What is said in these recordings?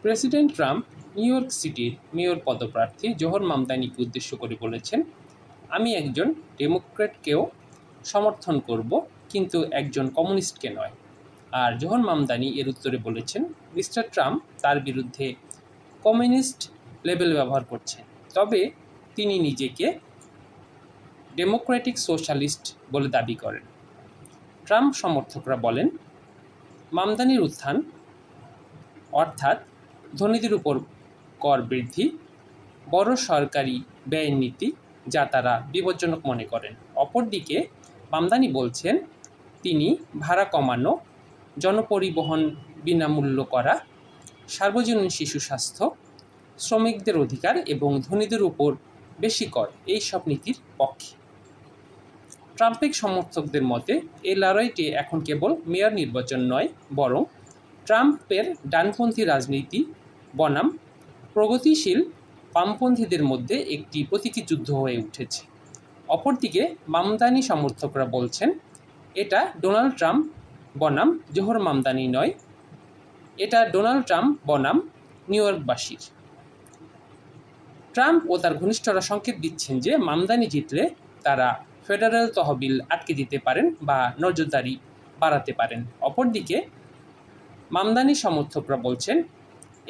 President Trump new York সিটির mayor পদপ্রার্থী জোহর মামদানিকে উদ্দেশ্য করে বলেছেন, আমি একজন ডেমোক্র্যাটকেও সমর্থন করব, কিন্তু একজন কমিউনিস্টকে নয়। আর জোহর মামদানি এর উত্তরে বলেছেন, মিস্টার ট্রাম্প তার বিরুদ্ধে কমিউনিস্ট লেবেল ব্যবহার করছেন, তবে তিনি নিজেকে ডেমোক্রেটিক সোশ্যালিস্ট বলে দাবি করেন। ট্রাম্প সমর্থকরা বলেন, মামদানির উত্থান অর্থাৎ ধনীদের উপর কর বৃদ্ধি, বড় সরকারি ব্যয় নীতি, যা তারা বিপজ্জনক মনে করেন। অপরদিকে মামদানি বলছেন, তিনি ভাড়া কমানো, জনপরিবহন বিনামূল্য করা, সার্বজনীন শিশু স্বাস্থ্য, শ্রমিকদের অধিকার এবং ধনীদের উপর বেশি কর এই সব নীতির পক্ষে। ট্রাম্পের সমর্থকদের মতে এই লড়াইটি এখন কেবল মেয়র নির্বাচন নয়, বরং ট্রাম্পের ডানপন্থী রাজনীতি বনাম প্রগতিশীল বামপন্থীদের মধ্যে একটি প্রতীকী যুদ্ধ হয়ে উঠেছে। অপরদিকে মামদানি সমর্থকরা বলছেন, এটা ডোনাল্ড ট্রাম্প বনাম জোহর মামদানি নয়, এটা ডোনাল্ড ট্রাম্প বনাম নিউ ইয়র্কবাসীর। ট্রাম্প ও তার ঘনিষ্ঠরা সংকেত দিচ্ছেন যে মামদানি জিতলে তারা ফেডারেল তহবিল আটকে দিতে পারেন বা নজরদারি বাড়াতে পারেন। অপরদিকে মামদানি সমর্থকরা বলছেন,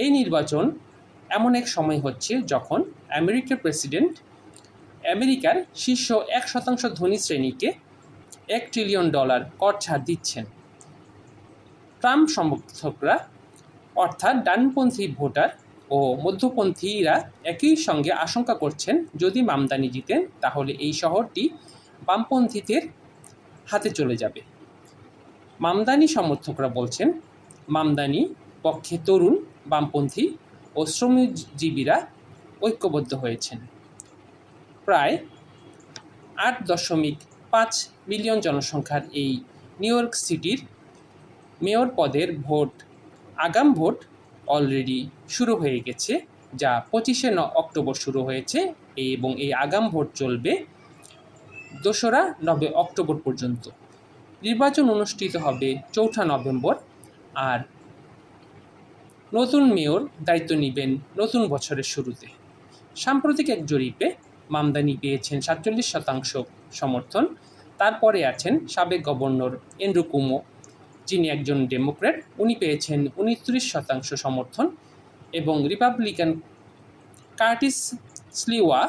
এই নির্বাচন এমন এক সময় হচ্ছে যখন আমেরিকার প্রেসিডেন্ট আমেরিকার শীর্ষ 1% ধনী শ্রেণীকে $1 ট্রিলিয়ন কর ছাড় দিচ্ছেন। ট্রাম্প সমর্থকরা অর্থাৎ ডানপন্থী ভোটার ও মধ্যপন্থীরা একই সঙ্গে আশঙ্কা করছেন, যদি মামদানি জিতেন তাহলে এই শহরটি বামপন্থীদের হাতে চলে যাবে। মামদানি সমর্থকরা বলছেন, মামদানি পক্ষে তরুণ, বামপন্থী ও শ্রমজীবীরা ঐক্যবদ্ধ হয়েছেন। প্রায় 8.5 মিলিয়ন জনসংখ্যার এই নিউ ইয়র্ক সিটির মেয়র পদের আগাম ভোট অলরেডি শুরু হয়ে গেছে, যা 25 অক্টোবর শুরু হয়েছে এবং এই আগাম ভোট চলবে 2রা অক্টোবর পর্যন্ত। নির্বাচন অনুষ্ঠিত হবে 4 নভেম্বর, আর নতুন মেয়র দায়িত্ব নেবেন নতুন বছরের শুরুতে। সাম্প্রতিক এক জরিপে মামদানি পেয়েছেন 47% সমর্থন। তারপরে আছেন সাবেক গভর্নর অ্যান্ড্রু কুমো, যিনি একজন ডেমোক্র্যাট, উনি পেয়েছেন 29% সমর্থন, এবং রিপাবলিকান কার্টিস স্লিওয়া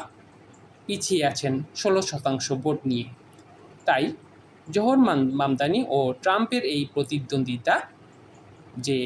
পিছিয়ে আছেন 16% ভোট নিয়ে। তাই জোহর মামদানি ও ট্রাম্পের এই প্রতিদ্বন্দ্বিতা যে